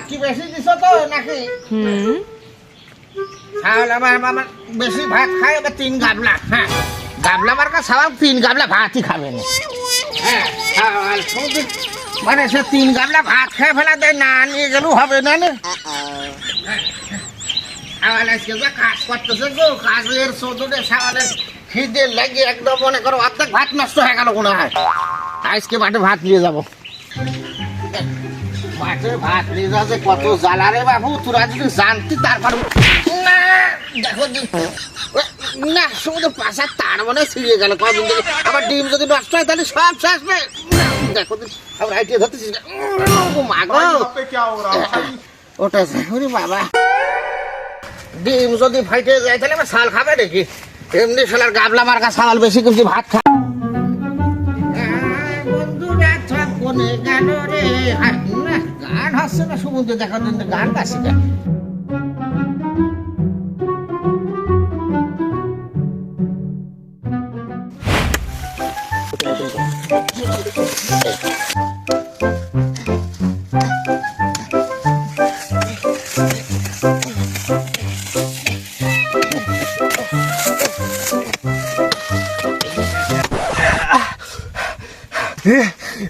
কি বেশি দিছ তো নাকি? আমার বেশি ভাত খায় এবার 3 গাবলা। হ্যাঁ, গাবলা মার্কা সবাই 3 গাবলা ভাতই খাবে না। হ্যাঁ, মানে সে 3 গাবলা ভাত খেয়ে ফেলা দেয়, না নিয়ে গেলেও হবে না। কাজ করতেছে গো, কাজের চোদনে সাওয়ালের খিদে লাগে একদম, মনে করো অর্ধেক ভাত নষ্ট হয়ে গেল মনে হয়। আজকে মাঠে ভাত নিয়ে যাবো। মাঠে ভাত নিয়ে যাচ্ছে কত জ্বালা রে বাবু, তোরা যদি জানতি তারপর না। দেখো না, সমুদ্র পাশার তার মনে ছিঁড়িয়ে গেল কদিন থেকে। আবার ডিম যদি নষ্ট হয় তাহলে সব শেষ। দেখো আমরা আইটিয়ে ধরতেছি ওটা বাবা, ডিম যদি ফাইটে যায় তাহলে আমার শাল খাবে নাকি? এমনি শালার গাবলা মার্কা শাল বেশি কিছু ভাত খা। বন্ধুরা সব কোনে গেল রে? গান হচ্ছে না সমুদ্র, দেখার জন্য গান গাছি কেন?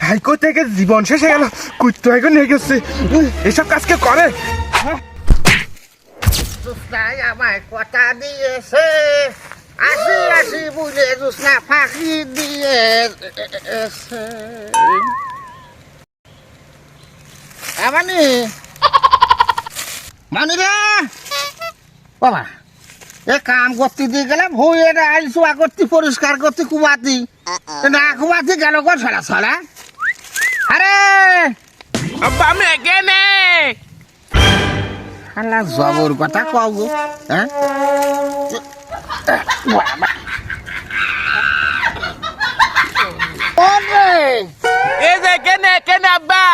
হাইকো থেকে জীবন শেষ হয়ে গেল, কুত্তো হাইকো নিয়ে গেছে। এসব কাজ কে করে? আমায় কথা দিয়েছে, আসি আসি বুঝে জুসনা ফাঁকি দিয়েছে। মানে মানে রে বাবা, এ কাম করতে দিয়ে গেলাম, ভুঁয়ে আইসু করতে পরিষ্কার করতে কুবাতি, না কুবাতি গেল গো ছড়া ছড়া। আরে আব্বা আমি এখানে। আল্লাহ জবর কথা কও গো। হ্যাঁ এই যে এখানে এখানে আব্বা।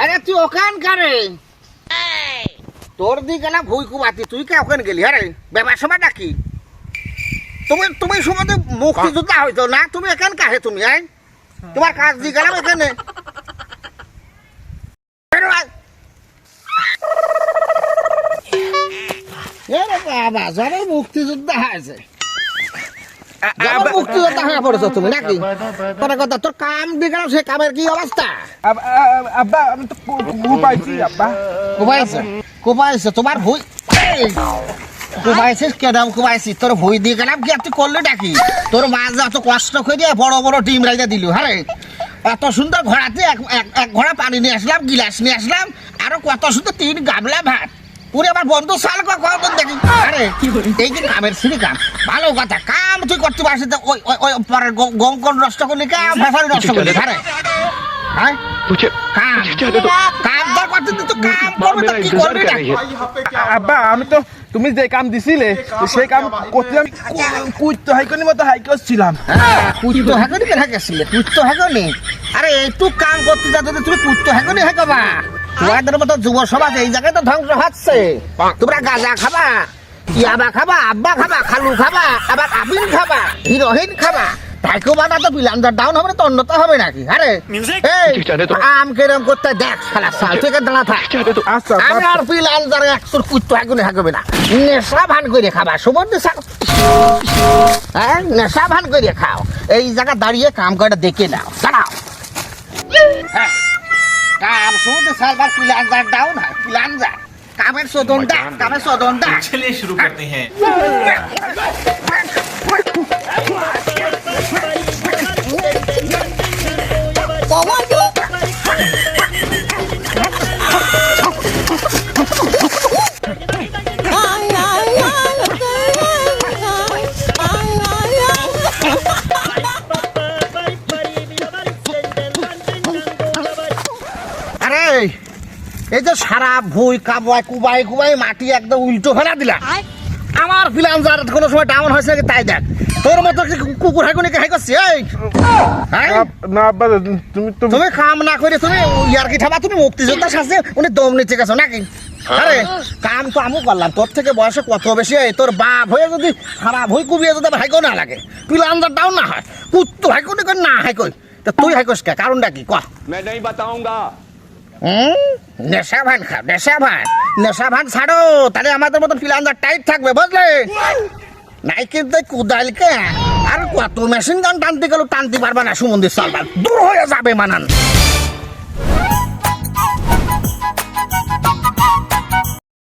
আরে তুই ওখান কারে? তোর দি গেলাম ভুই কুবাতি, তুই কে ওখানে গেলি? আরে ব্যাপার সময় ডাকি তুমি সময় মুক্তিযোদ্ধা হইতো না, তুমি এখান কাহে? তুমি তোমার কাজ দিয়ে গেলাম এখানে। বাবা যারা মুক্তিযোদ্ধা হয়েছে, মুক্তিযোদ্ধা হয়ে পড়েছ তুমি নাকি? কথা তোর কাম দিয়ে গেলাম, সে কামের কি অবস্থা? আব্বা আমি তো কুপাইছি আব্বা। কুপাইছে তোমার ভুই? কুপাইছিস কেদাম কুপাইছিস? তোর ভুই দিয়ে গেলাম কি তুই করলে ডাকি? তোর মা এত কষ্ট করে বড় বড় ডিম রাইজা দিল। হ্যাঁ, এত সুন্দর ঘোড়াতে এক ঘোড়া পানি নিয়ে আসলাম, গিলাস নিয়ে আসলাম, আরো কত সুন্দর 3 গামলা ভাত। পুরে আমার বন্ধু সাল কখন দেখি। আরে এই কি কামের সিঁড়ি কাম? ভালো কথা, কাম তুই করতে পারছিস, ওই পরের গঙ্কন নষ্ট করলি, কাম ফেসারি নষ্ট করলি। আরে হ্যাঁ আব্বা আমি তো তুমি যে কাম দিছিলে সেই কাম করতে আমি কুত্তো হাইকনি মতো হাইকছিলাম। কুত্তো হাইকনি কে হাইকছিলে? কুত্তো হাইকনি? আরে এইটু কাম করতে যাতে তুমি কুত্তো হাইকনি হাইকবা? তোমাদের মতো যুব সমাজ এই জায়গায় তো ধ্বংস হচ্ছে। তোমরা গাঁজা খাবা, ইয়াবা খাবা, আব্বা খাবা, খালু খাবা, আবার আবিল খাবা, হিরোইন খাবা, তাইকেও বাধা তো বিলান্দার ডাউন হবে না তো অন্যতা হবে নাকি? আরে আম কেরম করতে দেখ শালা সাল থেকে দাঁড়া থাক। আমি আর বিলান্দার একশোর কুত্তো এখনই হাঁকবে না। নেশা ভান করে খাবা, সুবর্ণ হ্যাঁ নেশা ভান করে খাও। এই জায়গা দাঁড়িয়ে কাম করে দেখে নাও, দাঁড়াও। হ্যাঁ কাম শুধু সালবার বিলান্দার ডাউন হয়, বিলান্দার কামের শোধন দা, কামের শোধন দা। चलिए शुरू करते हैं। আরে এই যে সারা ভুই কাবাই কুবাই কুবাই মাটি একদম উল্টো ফেলা দিলা। আমার ফিলান্সার কোনো সময় ডাউন হয়েছে নাকি তাই দেখ। তোর মতো কুকুর হাইকুনি হাই করছি? না আব্বা তুমি কাম না করে তুমি ইয়ার্কি ঠাবা, তুমি মুক্তিযোদ্ধার সাথে উনি দম নিতে গেছো নাকি? আরে কাম তো আমি করলাম, তোর থেকে বয়সে কত বেশি, তোর বাপ হয়ে যদি সারা ভুই কুবিয়ে যদি হাইকো না লাগে, ফিলান্সার ডাউন না হয়, কুত্তো হাইকুনি করে না হাইকই, তা তুই হাইকস কে? কারণটা কি ক? নেশা ভান খাও, নেশা ভান, নেশা ভান ছাড়ো, তাহলে আমাদের মতন ফিলান্দার টাইট থাকবে, বুঝলে? নাই কিন্তু কুদালকে আর কত মেশিন গান টানতে গেল টানতে পারবে না, সুমন্দির চলবার দূর হয়ে যাবে মানান।